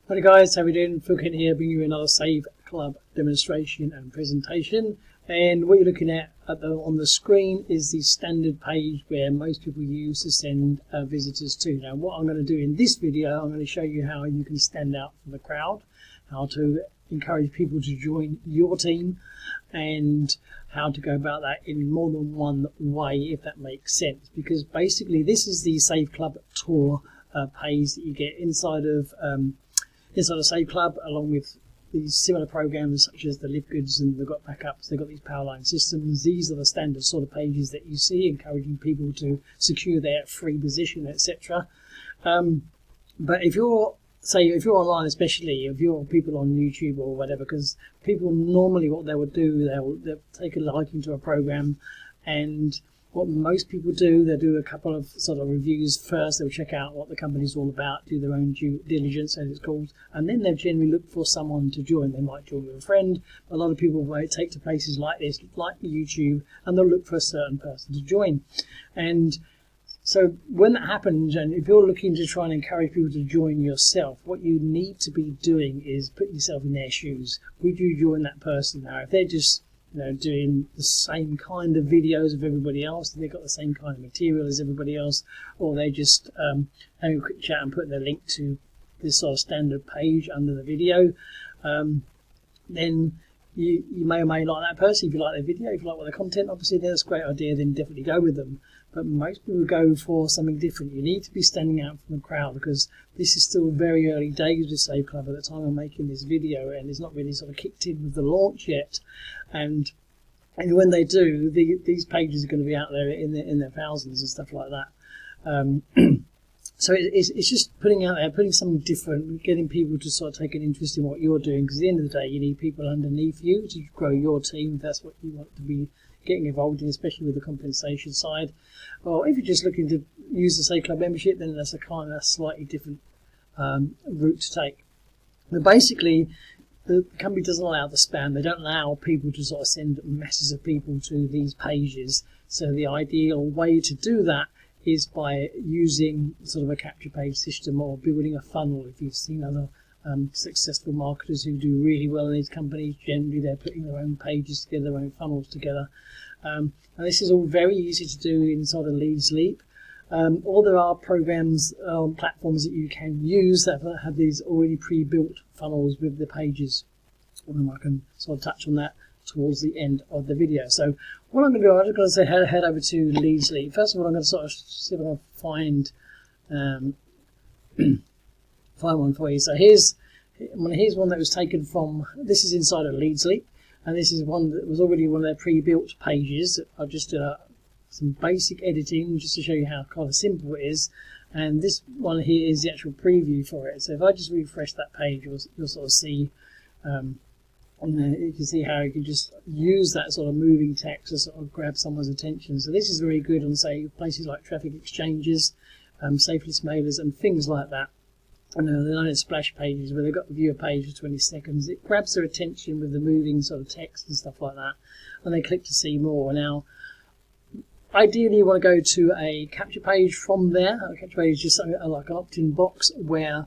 Hi guys, how are we doing? Phil Kent here, bringing you another Save Club demonstration and presentation. And what you're looking at on the screen is the standard page where most people use to send visitors to. Now what I'm going to do in this video, I'm going to show you how you can stand out from the crowd, how to encourage people to join your team, and how to go about that in more than one way, if that makes sense. Because basically this is the Save Club tour page that you get inside of Save Club, along with these similar programs such as the Live Goods, and they've got backups, they've got these Powerline systems. These are the standard sort of pages that you see, encouraging people to secure their free position, etc. But if you're online, especially if you're people on YouTube or whatever, because people normally what they would do, they'll take a liking to a program, and what most people do, they'll do a couple of sort of reviews first. They'll check out what the company's all about, do their own due diligence, as it's called, and then they'll generally look for someone to join. They might join with a friend. A lot of people will take to places like this, like YouTube, and they'll look for a certain person to join. And so when that happens, and if you're looking to try and encourage people to join yourself, what you need to be doing is put yourself in their shoes. Would you join that person? Now, if they're just doing the same kind of videos of everybody else, they've got the same kind of material as everybody else, or they just having a quick chat and putting their link to this sort of standard page under the video, then you may or may like that person. If you like their video, if you like what their content, obviously that's a great idea, then definitely go with them. But most people go for something different. You need to be standing out from the crowd, because this is still very early days with Save Club at the time of making this video, and it's not really sort of kicked in with the launch yet. And when they do, these pages are going to be out there in their thousands and stuff like that. So it's just putting out there, putting something different, getting people to sort of take an interest in what you're doing, because at the end of the day, you need people underneath you to grow your team, if that's what you want to be getting involved in, especially with the compensation side. Or if you're just looking to use the Save Club membership, then that's a kind of slightly different route to take. But basically, the company doesn't allow the spam. They don't allow people to sort of send masses of people to these pages. So the ideal way to do that is by using sort of a capture page system, or building a funnel. If you've seen other successful marketers who do really well in these companies, generally they're putting their own pages together, their own funnels together. And this is all very easy to do inside of LeadsLeap. Or there are programs, platforms that you can use that have these already pre-built funnels with the pages. And I can sort of touch on that towards the end of the video. So what I'm going to do, I'm just going to say head over to LeadsLeap. First of all, I'm going to sort of see if I can find one for you. So here's one that was taken from, this is inside of LeadsLeap, and this is one that was already one of their pre-built pages. I've just done some basic editing just to show you how kind of simple it is, and this one here is the actual preview for it. So if I just refresh that page, you'll sort of see, you can see how you can just use that sort of moving text to sort of grab someone's attention. So this is very good on, say, places like traffic exchanges, safe list mailers, and things like that. And they're known as splash pages, where they've got the viewer page for 20 seconds. It grabs their attention with the moving sort of text and stuff like that, and they click to see more. Now, ideally, you want to go to a capture page from there. A capture page is just something like an opt-in box where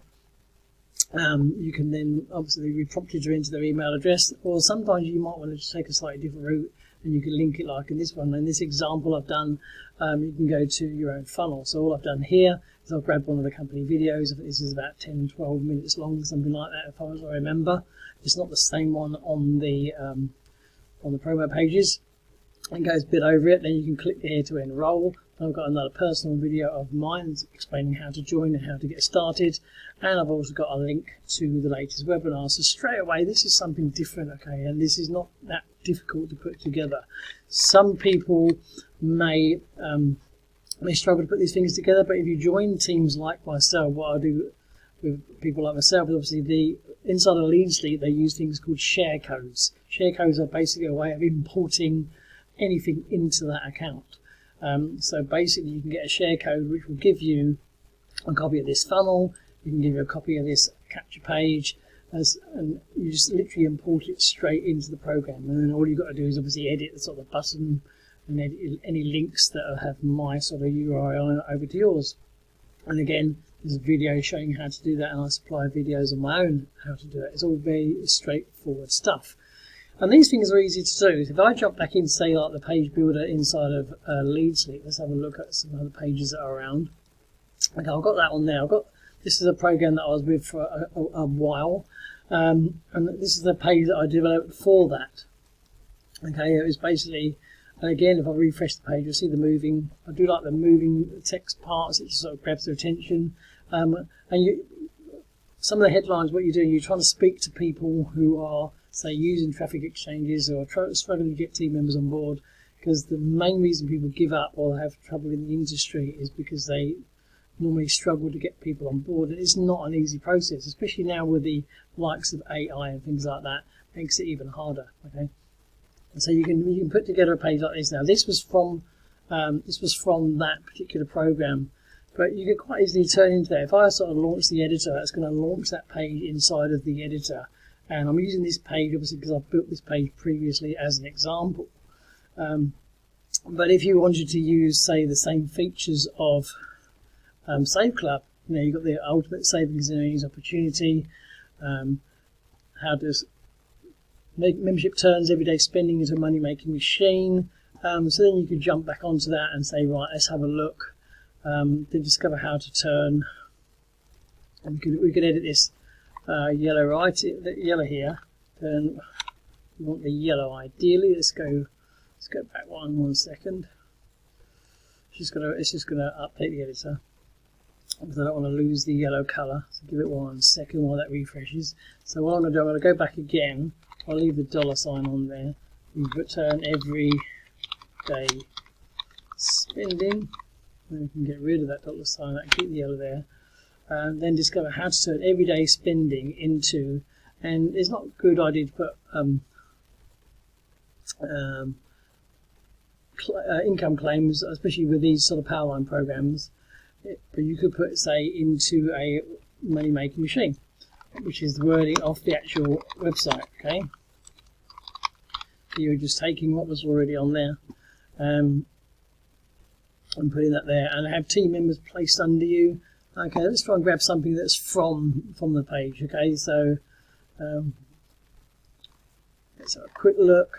you can then obviously be prompted to enter their email address, or sometimes you might want to just take a slightly different route, and you can link it like in this one. In this example I've done, you can go to your own funnel. So all I've done here is I've grabbed one of the company videos. I think this is about 10-12 minutes long, something like that, if I remember. It's not the same one on the promo pages. It goes a bit over it. Then you can click here to enroll. I've got another personal video of mine explaining how to join and how to get started, and I've also got a link to the latest webinar. So straight away, this is something different, okay, and this is not that difficult to put together. Some people may struggle to put these things together, but if you join teams like myself, what I do with people like myself is obviously inside of LeadsLeap, they use things called share codes. Share codes are basically a way of importing anything into that account. So basically you can get a share code which will give you a copy of this funnel, you can give you a copy of this capture page, and you just literally import it straight into the program, and then all you've got to do is obviously edit the sort of button and edit any links that have my sort of URL over to yours. And again, There's a video showing how to do that, and I supply videos of my own how to do it. It's all very straightforward stuff. And these things are easy to do. If I jump back in, say, like the page builder inside of LeadsLeap, let's have a look at some other pages that are around. Okay, I've got that on there. This is a program that I was with for a while, and this is the page that I developed for that. Okay, it was basically, and again, if I refresh the page, you'll see the moving. I do like the moving text parts. It sort of grabs their attention. And some of the headlines, what you're doing, you're trying to speak to people who are, say, using traffic exchanges or struggling to get team members on board, because the main reason people give up or have trouble in the industry is because they normally struggle to get people on board. And it's not an easy process, especially now with the likes of AI and things like that. Makes it even harder. Okay. And so you can put together a page like this. Now this was from that particular program, but you could quite easily turn into that. If I sort of launch the editor, it's going to launch that page inside of the editor. And I'm using this page obviously because I've built this page previously as an example. But if you wanted to use, say, the same features of Save Club, you've got the ultimate savings and earnings opportunity, how does membership turns everyday spending into a money-making machine. So then you could jump back onto that and say, right, let's have a look. Then discover how to turn. And we could edit this yellow yellow here. Turn. We want the yellow ideally. Let's go back one second. It's just gonna update the editor because I don't want to lose the yellow colour. So give it 1 second while that refreshes. So what I'm going to do, I'm going to go back again. I'll leave the $sign on there. We return every day spending. And we can get rid of that $sign. That keep the yellow there. And then discover how to turn everyday spending into. And it's not a good idea to put income claims, especially with these sort of Powerline programs. But you could put, say, into a money-making machine, which is the wording off the actual website. Okay, so you're just taking what was already on there and putting that there, and have team members placed under you. Okay, let's try and grab something that's from the page. Okay, so let's have a quick look.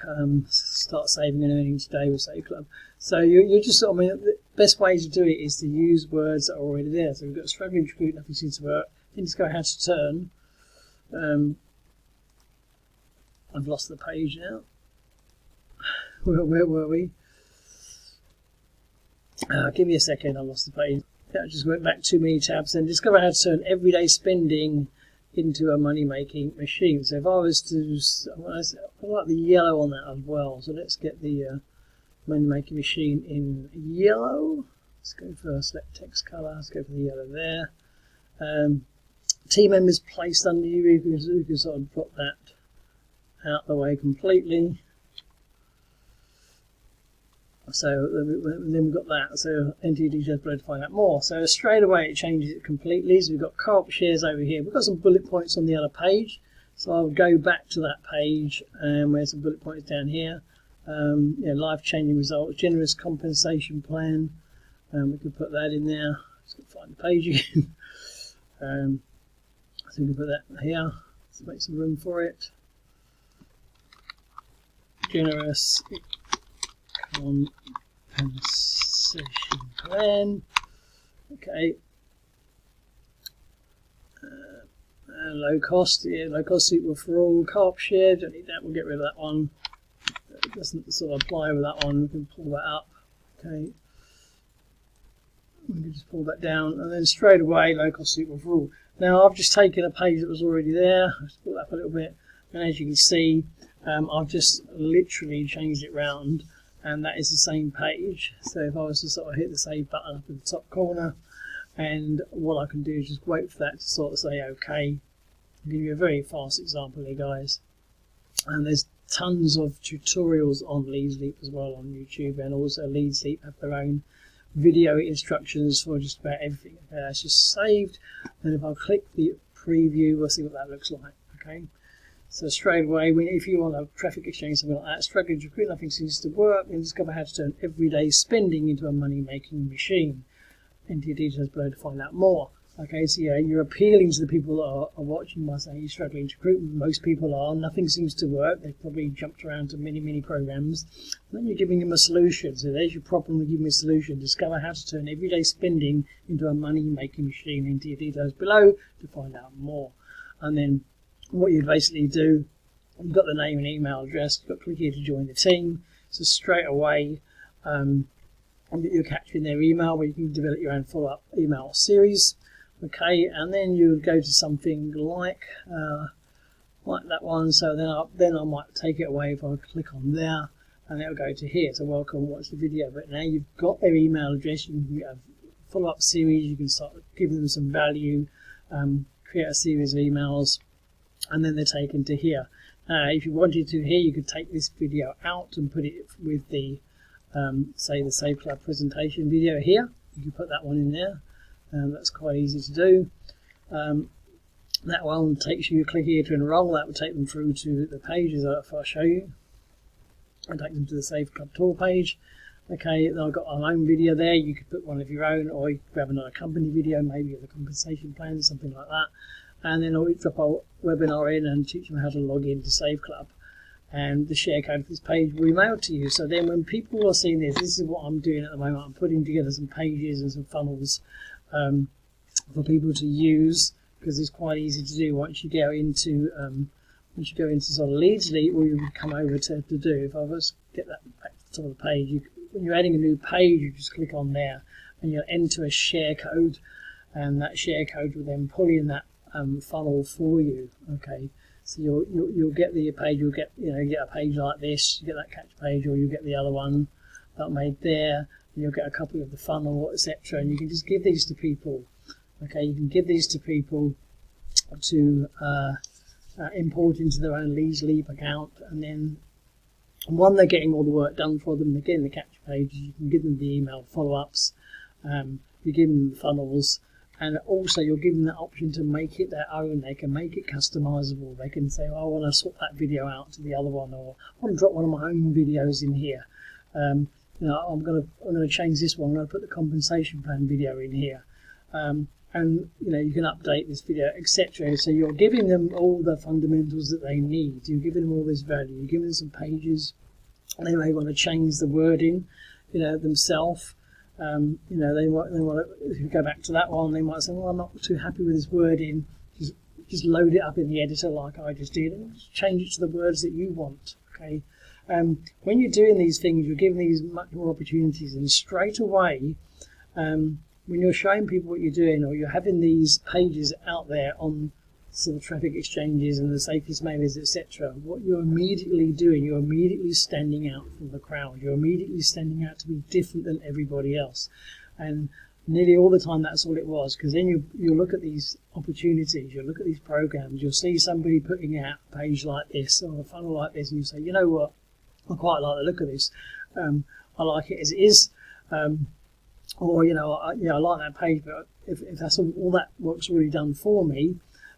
Start saving and earning today with Save Club. So you're just sort of, the best way to do it is to use words that are already there. So we've got struggling to recruit, nothing seems to work. Then just go how to turn. I've lost the page now. Where were we? Give me a second, I lost the page. Yeah, I just went back too many tabs and discover how to turn everyday spending into a money-making machine. So if I was to, I like the yellow on that as well. So let's get the money-making machine in yellow. Let's go for select text color. Let's go for the yellow there. Team members placed under you. You can sort of drop that out the way completely. So then we've got that. So enter your details below to find out more. So straight away it changes it completely. So we've got co-op shares over here. We've got some bullet points on the other page. So I'll go back to that page and where's some bullet points down here. Life-changing results, generous compensation plan. We could put that in there. Just got to find the page again. So we can put that here. Let's make some room for it. Generous compensation plan. Okay. Low cost. Yeah, low cost suitable for all. Co-op share. Don't need that. We'll get rid of that one. It doesn't sort of apply with that one. We can pull that up. Okay. We can just pull that down, and then straight away, low cost suitable for all. Now I've just taken a page that was already there. Let's pull that up a little bit, and as you can see, I've just literally changed it round, and that is the same page. So if I was to sort of hit the save button up in the top corner, and what I can do is just wait for that to sort of say OK. I'll give you a very fast example here, guys. And there's tons of tutorials on LeadsLeap as well on YouTube, and also LeadsLeap have their own video instructions for just about everything. Okay, that's just saved, and if I click the preview, we'll see what that looks like. Okay, so straight away, if you want a traffic exchange, something like that, struggling to recruit, nothing seems to work, and discover how to turn everyday spending into a money-making machine. Enter your details below to find out more. Okay, so yeah, you're appealing to the people that are watching by saying you're struggling to recruit. Most people are. Nothing seems to work. They've probably jumped around to many programs. And then you're giving them a solution. So there's your problem with giving a solution. Discover how to turn everyday spending into a money-making machine. Into your details below to find out more. And then what you basically do, you've got the name and email address. You've got click here to join the team. So straight away, you're capturing their email where you can develop your own follow-up email series. Okay, and then you would go to something like that one. So then I might take it away if I click on there, and it'll go to here. So welcome, watch the video. But now you've got their email address. You can get a follow-up series. You can start giving them some value, create a series of emails, and then they're taken to here. If you wanted to here, you could take this video out and put it with the say the Save Club presentation video here. You can put that one in there. That's quite easy to do. That one takes you, click here to enroll. That will take them through to the pages that I'll show you. And take them to the Save Club tour page. Okay, then I've got our own video there. You could put one of your own, or you could grab another company video, maybe of the compensation plan, something like that. And then I'll drop our webinar in and teach them how to log in to Save Club. And the share code for this page will be mailed to you. So then when people are seeing this is what I'm doing at the moment. I'm putting together some pages and some funnels for people to use, because it's quite easy to do once you go into sort of LeadsLeap, or you would come over to do. If I was get that back to the top of the page, when you're adding a new page, you just click on there and you'll enter a share code, and that share code will then pull in that funnel for you. Okay, so you'll get the page. You'll get get a page like this. You get that catch page, or you get the other one that I made there. You'll get a copy of the funnel, etc. And you can just give these to people. Okay, you can give these to people to import into their own LeadsLeap account, and then one, they're getting all the work done for them. They're getting the capture pages. You can give them the email follow-ups. You give them the funnels, and also you're giving them that option to make it their own. They can make it customizable. They can say, oh, I want to swap that video out to the other one, or I want to drop one of my own videos in here. I'm going to change this one. I'm going to put the compensation plan video in here, and you can update this video, etc. So you're giving them all the fundamentals that they need. You're giving them all this value. You're giving them some pages. They may want to change the wording, themselves. They want to, if you go back to that one, they might say, well, I'm not too happy with this wording. Just load it up in the editor like I just did, and just change it to the words that you want. Okay. When you're doing these things, you're giving these much more opportunities, and straight away, when you're showing people what you're doing, or you're having these pages out there on sort of traffic exchanges and the safest mailers, etc., what you're immediately doing, you're immediately standing out from the crowd. You're immediately standing out to be different than everybody else. And nearly all the time that's all it was, because then you look at these opportunities, you look at these programs, you'll see somebody putting out a page like this or a funnel like this, and you say, you know what, I quite like the look of this. I like it as it is. Or I like that page, but if that's all that work's already done for me,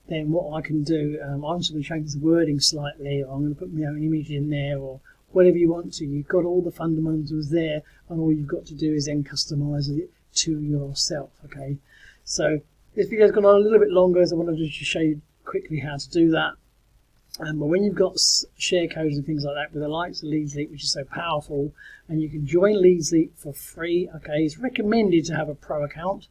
then what I can do, I'm just going to change the wording slightly, or I'm going to put my own image in there, or whatever you want to. You've got all the fundamentals there, and all you've got to do is then customize it to yourself. Okay, so this video's gone on a little bit longer, as I wanted to just show you quickly how to do that. But when you've got share codes and things like that with the likes of LeadsLeap, which is so powerful, and you can join LeadsLeap for free. Okay, it's recommended to have a pro account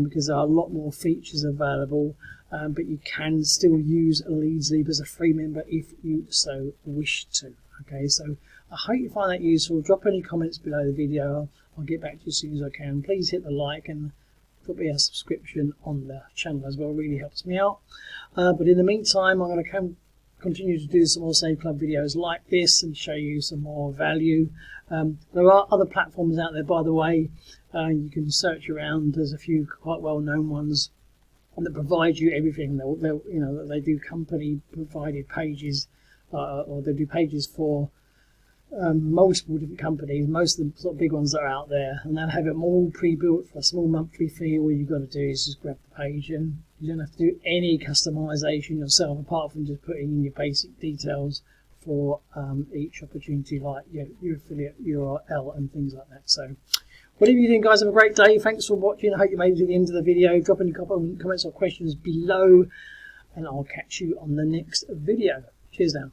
because there are a lot more features available, but you can still use LeadsLeap as a free member if you so wish to. Okay, so I hope you find that useful. Drop any comments below the video. I'll get back to you as soon as I can. Please hit the like and put me a subscription on the channel as well. It really helps me out. But in the meantime, I'm going to continue to do some more Save Club videos like this and show you some more value. There are other platforms out there, by the way. You can search around. There's a few quite well-known ones that provide you everything. They do company-provided pages, or they do pages for multiple different companies. Most of the sort of big ones that are out there, and they'll have it all pre-built for a small monthly fee. All you've got to do is just grab the page, and you don't have to do any customization yourself, apart from just putting in your basic details for each opportunity, like your affiliate URL and things like that. So Whatever you think, guys, have a great day. Thanks for watching. I hope you made it to the end of the video. Drop any comments or questions below, and I'll catch you on the next video. Cheers now.